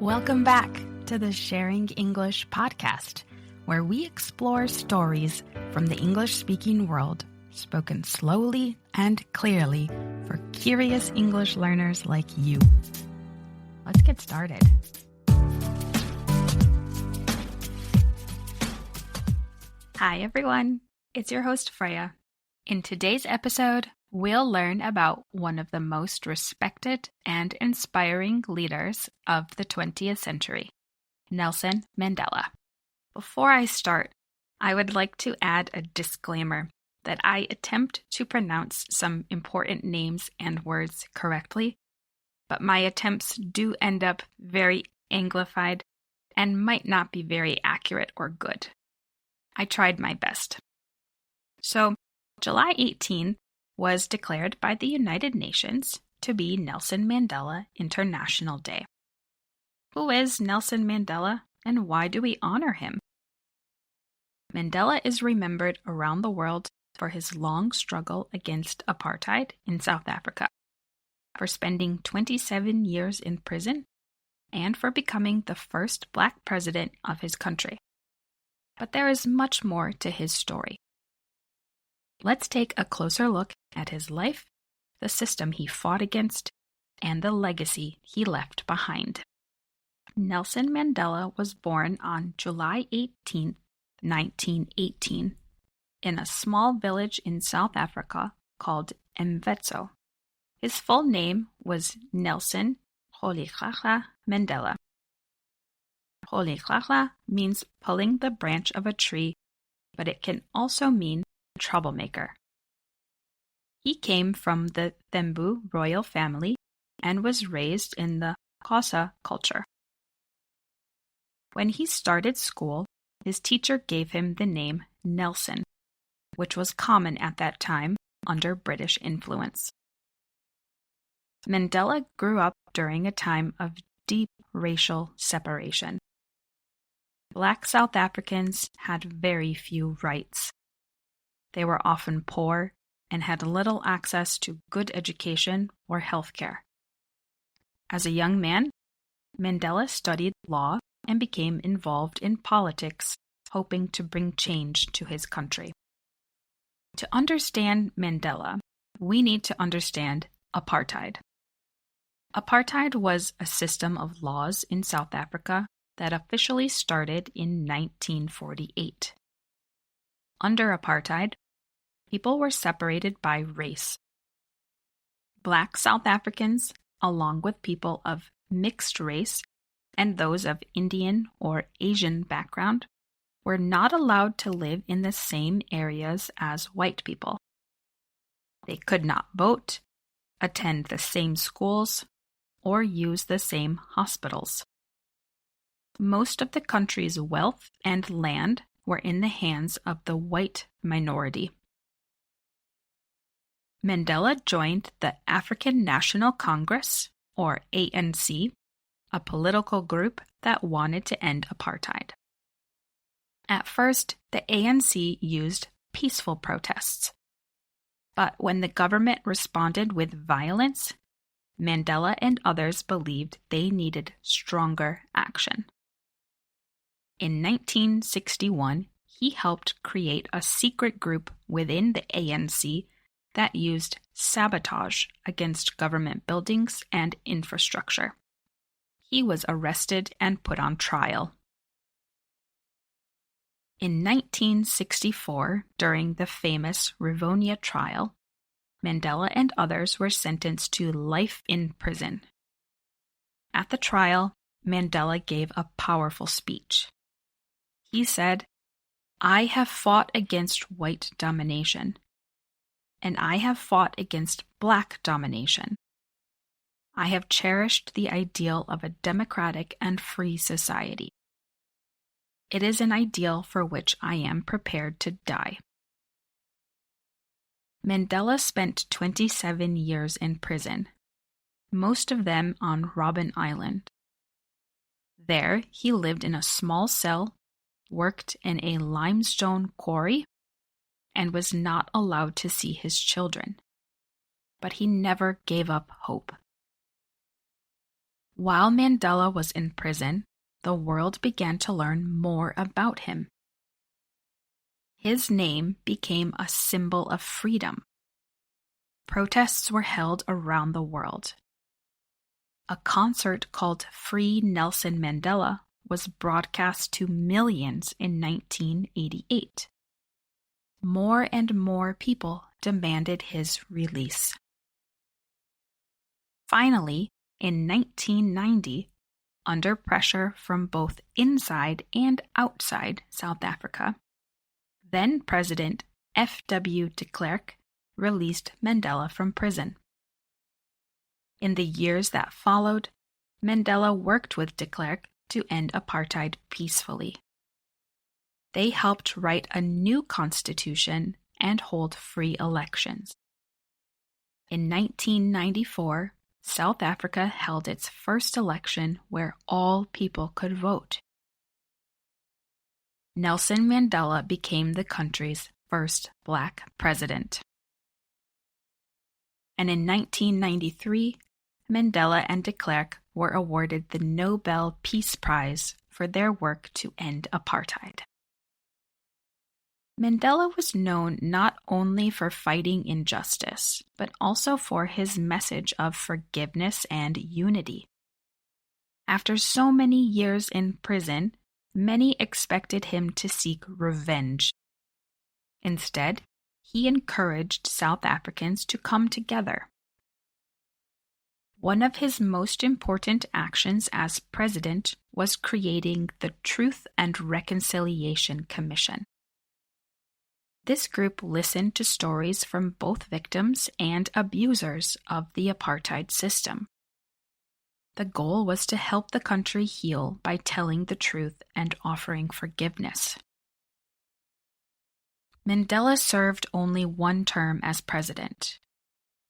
Welcome back to the Sharing English podcast, where we explore stories from the English-speaking world, spoken slowly and clearly for curious English learners like you. Let's get started. Hi everyone, it's your host Freya. In today's episode, we'll learn about one of the most respected and inspiring leaders of the 20th century, Nelson Mandela. Before I start, I would like to add a disclaimer that I attempt to pronounce some important names and words correctly, but my attempts do end up very Anglified and might not be very accurate or good. I tried my best. So, July 18 was declared by the United Nations to be Nelson Mandela International Day. Who is Nelson Mandela and why do we honor him? Mandela is remembered around the world for his long struggle against apartheid in South Africa, for spending 27 years in prison, and for becoming the first Black president of his country. But there is much more to his story. Let's take a closer look at his life, the system he fought against, and the legacy he left behind. Nelson Mandela was born on July 18, 1918, in a small village in South Africa called Mvetso. His full name was Nelson Rolihlahla Mandela. Rolihlahla means pulling the branch of a tree, but it can also mean troublemaker. He came from the Thembu royal family and was raised in the Xhosa culture. When he started school, his teacher gave him the name Nelson, which was common at that time under British influence. Mandela grew up during a time of deep racial separation. Black South Africans had very few rights. They were often poor and had little access to good education or health care. As a young man, Mandela studied law and became involved in politics, hoping to bring change to his country. To understand Mandela, we need to understand apartheid. Apartheid was a system of laws in South Africa that officially started in 1948. Under apartheid, people were separated by race. Black South Africans, along with people of mixed race and those of Indian or Asian background, were not allowed to live in the same areas as white people. They could not vote, attend the same schools, or use the same hospitals. Most of the country's wealth and land were in the hands of the white minority. Mandela joined the African National Congress, or ANC, a political group that wanted to end apartheid. At first, the ANC used peaceful protests. But when the government responded with violence, Mandela and others believed they needed stronger action. In 1961, he helped create a secret group within the ANC that used sabotage against government buildings and infrastructure. He was arrested and put on trial. In 1964, during the famous Rivonia trial, Mandela and others were sentenced to life in prison. At the trial, Mandela gave a powerful speech. He said, "I have fought against white domination, and I have fought against Black domination. I have cherished the ideal of a democratic and free society. It is an ideal for which I am prepared to die." Mandela spent 27 years in prison, most of them on Robben Island. There, he lived in a small cell, worked in a limestone quarry, and was not allowed to see his children. But he never gave up hope. While Mandela was in prison, the world began to learn more about him. His name became a symbol of freedom. Protests were held around the world. A concert called Free Nelson Mandela was broadcast to millions in 1988. More and more people demanded his release. Finally, in 1990, under pressure from both inside and outside South Africa, then President F.W. de Klerk released Mandela from prison. In the years that followed, Mandela worked with de Klerk to end apartheid peacefully. They helped write a new constitution and hold free elections. In 1994, South Africa held its first election where all people could vote. Nelson Mandela became the country's first Black president. And in 1993, Mandela and de Klerk were awarded the Nobel Peace Prize for their work to end apartheid. Mandela was known not only for fighting injustice, but also for his message of forgiveness and unity. After so many years in prison, many expected him to seek revenge. Instead, he encouraged South Africans to come together. One of his most important actions as president was creating the Truth and Reconciliation Commission. This group listened to stories from both victims and abusers of the apartheid system. The goal was to help the country heal by telling the truth and offering forgiveness. Mandela served only one term as president.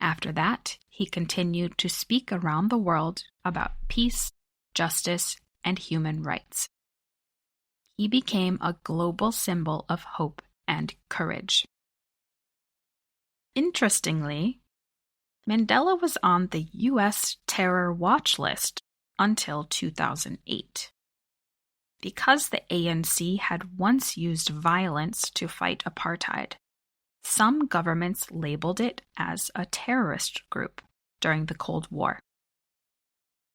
After that, he continued to speak around the world about peace, justice, and human rights. He became a global symbol of hope and courage. Interestingly, Mandela was on the U.S. terror watch list until 2008. Because the ANC had once used violence to fight apartheid, some governments labeled it as a terrorist group during the Cold War.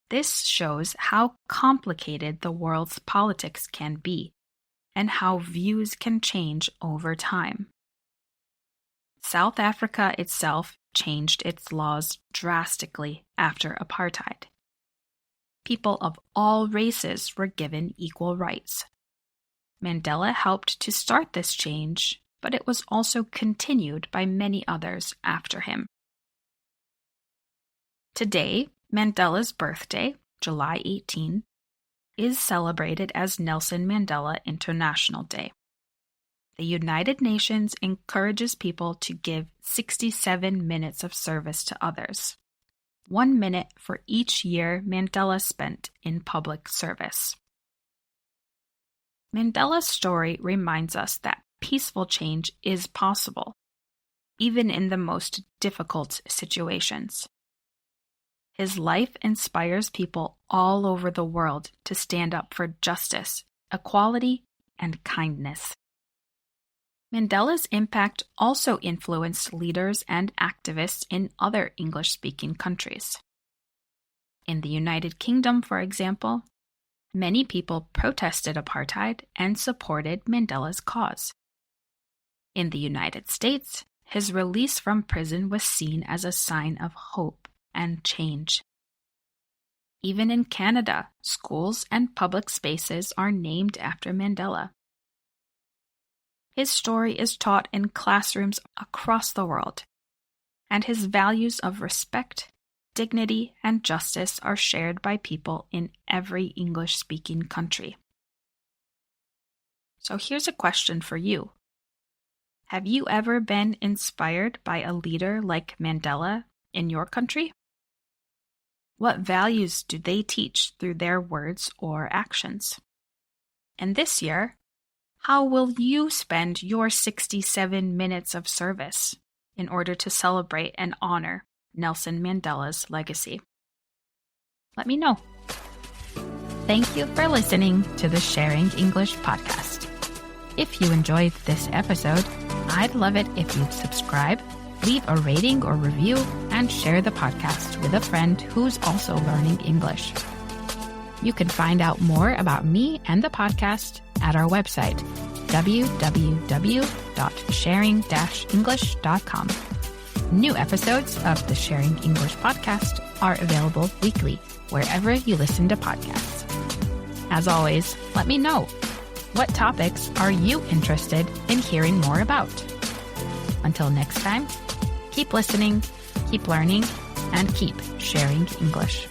This shows how complicated the world's politics can be and how views can change over time. South Africa itself changed its laws drastically after apartheid. People of all races were given equal rights. Mandela helped to start this change, but it was also continued by many others after him. Today, Mandela's birthday, July 18, is celebrated as Nelson Mandela International Day. The United Nations encourages people to give 67 minutes of service to others, 1 minute for each year Mandela spent in public service. Mandela's story reminds us that peaceful change is possible, even in the most difficult situations. His life inspires people all over the world to stand up for justice, equality, and kindness. Mandela's impact also influenced leaders and activists in other English-speaking countries. In the United Kingdom, for example, many people protested apartheid and supported Mandela's cause. In the United States, his release from prison was seen as a sign of hope and change. Even in Canada, schools and public spaces are named after Mandela. His story is taught in classrooms across the world, and his values of respect, dignity, and justice are shared by people in every English-speaking country. So here's a question for you. Have you ever been inspired by a leader like Mandela in your country? What values do they teach through their words or actions? And this year, how will you spend your 67 minutes of service in order to celebrate and honor Nelson Mandela's legacy? Let me know. Thank you for listening to the Sharing English podcast. If you enjoyed this episode, I'd love it if you'd subscribe, leave a rating or review, and share the podcast with a friend who's also learning English. You can find out more about me and the podcast at our website, www.sharing-english.com. New episodes of the Sharing English podcast are available weekly wherever you listen to podcasts. As always, let me know, what topics are you interested in hearing more about? Until next time, keep listening, keep learning, and keep sharing English.